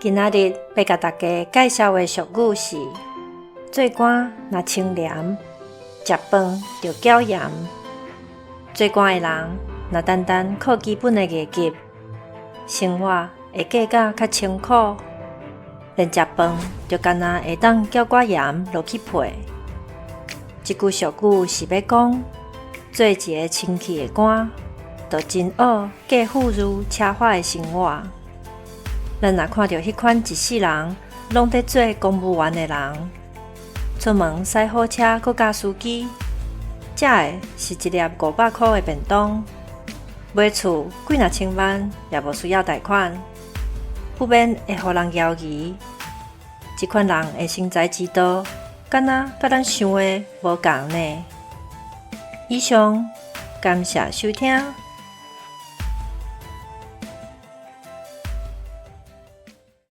今仔日要甲大家介绍的俗语是：做官若清廉，食饭就搅盐。做官的人若单单靠基本的业绩，生活会过甲较清苦，连食饭就干那会当搅寡盐落去配。这句俗语是要讲，做一个清气的官，就真好过富裕奢华的生活。咱若看到迄款一世人拢在做公务员的人，出门驶好车，佮驾司机，食的是一粒500块的便当，买厝几若千万也无需要贷款，不免会互人犹疑。这款人的生财之道，敢若甲咱想的无共呢？以上，感谢收听。